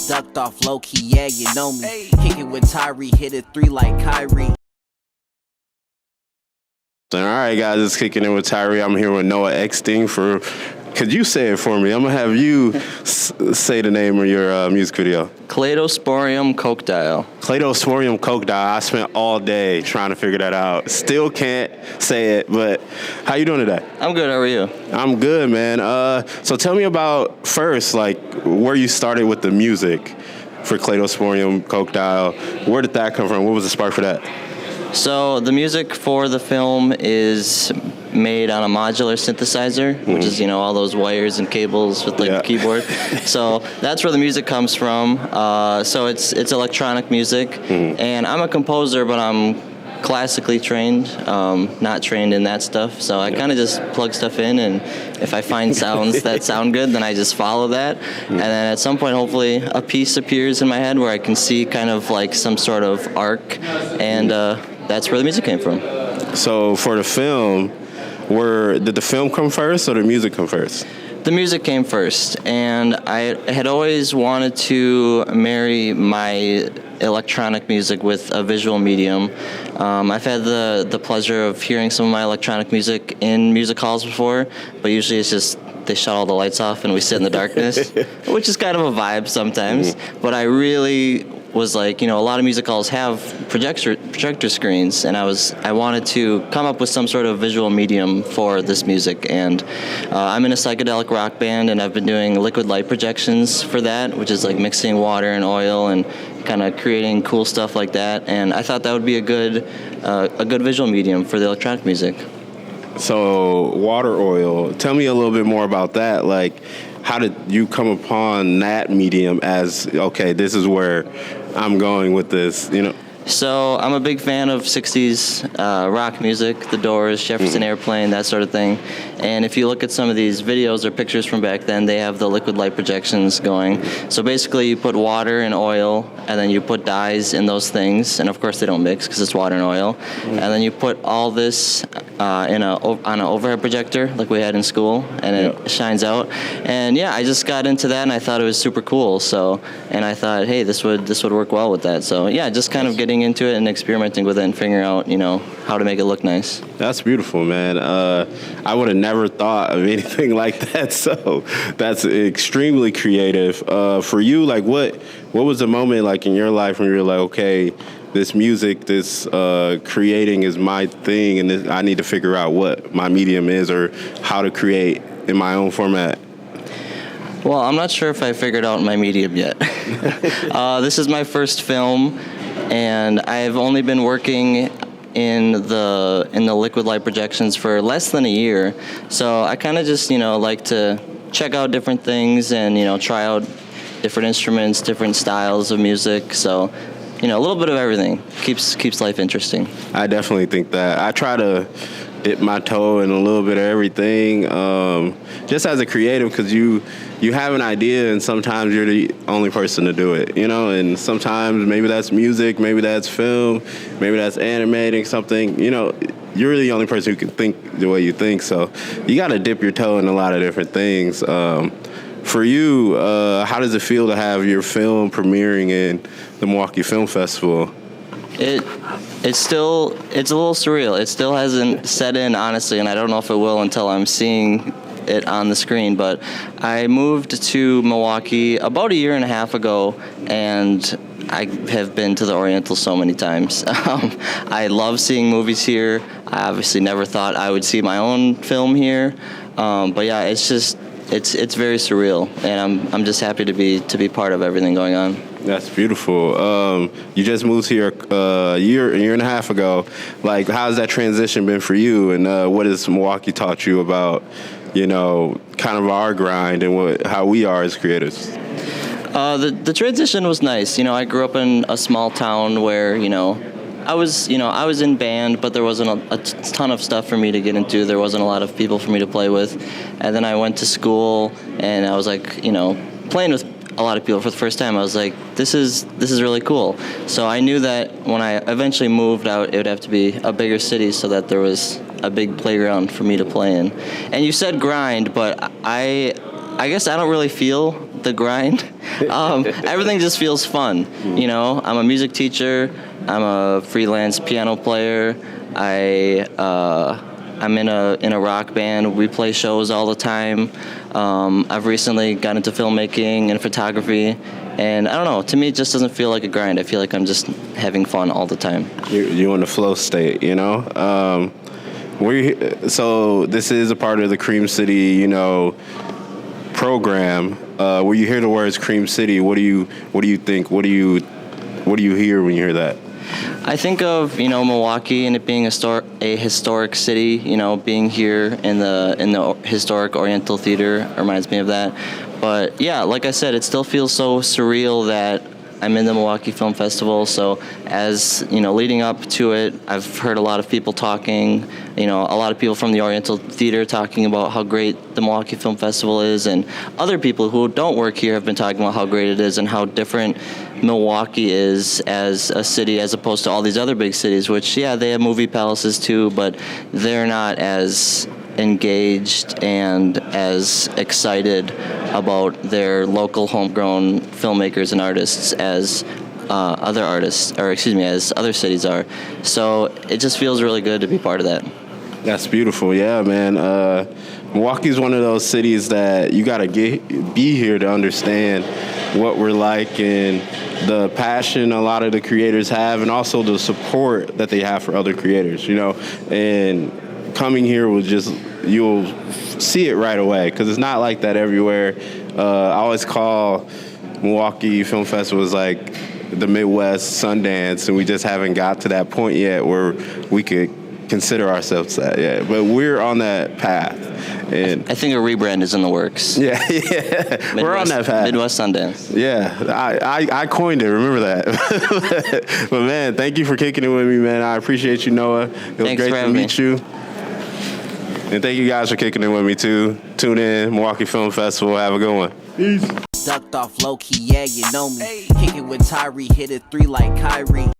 ducked off low key, yeah, you know me. Kickin' with Tyree, hit it 3 like Kyrie. All right, guys, it's Kickin' It With Tyree. I'm here with Noah Eckstein for... Could you say it for me? I'm going to have you say the name of your music video. Cladosporium Coke Dial. Cladosporium Coke Dial. I spent all day trying to figure that out. Still can't say it, but how you doing today? I'm good. How are you? I'm good, man. So tell me about first, like, where you started with the music for Cladosporium Coke Dial. Where did that come from? What was the spark for that? So the music for the film is made on a modular synthesizer, which is, all those wires and cables with the keyboard. So that's where the music comes from. So it's electronic music, and I'm a composer, but I'm classically trained, not trained in that stuff. So I kind of just plug stuff in, and if I find sounds that sound good, then I just follow that. And then at some point, hopefully, a piece appears in my head where I can see kind of like some sort of arc, and that's where the music came from. So for the film, did the film come first or the music come first? The music came first, and I had always wanted to marry my electronic music with a visual medium. I've had the pleasure of hearing some of my electronic music in music halls before, but usually it's just they shut all the lights off and we sit in the darkness, which is kind of a vibe sometimes. But I really was like, a lot of music halls have projector screens, and I wanted to come up with some sort of visual medium for this music. And I'm in a psychedelic rock band, and I've been doing liquid light projections for that, which is like mixing water and oil and kind of creating cool stuff like that. And I thought that would be a good visual medium for the electronic music. So water, oil. Tell me a little bit more about that. Like, how did you come upon that medium as, okay, this is where I'm going with this, So I'm a big fan of 60s rock music, The Doors, Jefferson Airplane, that sort of thing. And if you look at some of these videos or pictures from back then, they have the liquid light projections going. So basically you put water and oil, and then you put dyes in those things. And of course they don't mix because it's water and oil. And then you put all this on an overhead projector like we had in school, and it shines out. And yeah, I just got into that, and I thought it was super cool. And I thought, hey, this would work well with that. So yeah, just kind of getting into it and experimenting with it and figuring out, how to make it look nice. That's beautiful, man. I would have never thought of anything like that. So that's extremely creative. For you, like what was the moment like in your life when you were like, okay, this music, this creating is my thing, and I need to figure out what my medium is or how to create in my own format? Well, I'm not sure if I figured out my medium yet. This is my first film, and I've only been working in the liquid light projections for less than a year. So I kind of just, like to check out different things and, try out different instruments, different styles of music. So, a little bit of everything keeps life interesting. I definitely think that. I try to dip my toe in a little bit of everything, just as a creative, because you have an idea, and sometimes you're the only person to do it, and sometimes maybe that's music, maybe that's film, maybe that's animating something, you're the only person who can think the way you think, so you got to dip your toe in a lot of different things. For you, how does it feel to have your film premiering in the Milwaukee Film Festival? It's a little surreal. It still hasn't set in, honestly, and I don't know if it will until I'm seeing it on the screen. But I moved to Milwaukee about a year and a half ago, and I have been to the Oriental so many times. I love seeing movies here. I obviously never thought I would see my own film here, but yeah, it's very surreal, and I'm just happy to be part of everything going on. That's beautiful. You just moved here a year and a half ago. Like, how's that transition been for you, and what has Milwaukee taught you about, kind of our grind and how we are as creatives? The transition was nice. I grew up in a small town where, I was in band, but there wasn't a ton of stuff for me to get into. There wasn't a lot of people for me to play with. And then I went to school, and I was like, playing with a lot of people for the first time. I was like, this is really cool. So I knew that when I eventually moved out, it would have to be a bigger city so that there was a big playground for me to play in. And you said grind, but I guess I don't really feel the grind. Everything just feels fun. You know, I'm a music teacher. I'm a freelance piano player. I'm in a rock band. We play shows all the time. I've recently got into filmmaking and photography. And I don't know, to me it just doesn't feel like a grind. I feel like I'm just having fun all the time. You're in the flow state, you know? So this is a part of the Cream City, you know, program. When you hear the words Cream City, what do you think? What do you hear when you hear that? I think of, you know, Milwaukee and it being a historic city. You know, being here in the historic Oriental Theater reminds me of that. But yeah, like I said, it still feels so surreal that I'm in the Milwaukee Film Festival. So as, you know, leading up to it, I've heard a lot of people talking, you know, a lot of people from the Oriental Theater talking about how great the Milwaukee Film Festival is, and other people who don't work here have been talking about how great it is and how different Milwaukee is as a city as opposed to all these other big cities, which, yeah, they have movie palaces too, but they're not as engaged and as excited about their local homegrown filmmakers and artists as as other cities are. So it just feels really good to be part of that. That's beautiful. Yeah, man. Milwaukee's one of those cities that you got to be here to understand what we're like and the passion a lot of the creators have, and also the support that they have for other creators, you know. And coming here will just, you'll see it right away, because it's not like that everywhere. I always call Milwaukee Film Festival is like the Midwest Sundance, and we just haven't got to that point yet where we could consider ourselves that yet. But we're on that path. And I think a rebrand is in the works. Yeah. We're on that path. Midwest Sundance. Yeah, I coined it. Remember that. But man, thank you for kicking it with me, man. I appreciate you, Noah. It was great to meet you. And thank you guys for kicking it with me too. Tune in, Milwaukee Film Festival. Have a good one. Peace. Ducked off low key, yeah, you know me. Kick it with Tyree, hit it 3 like Kyrie.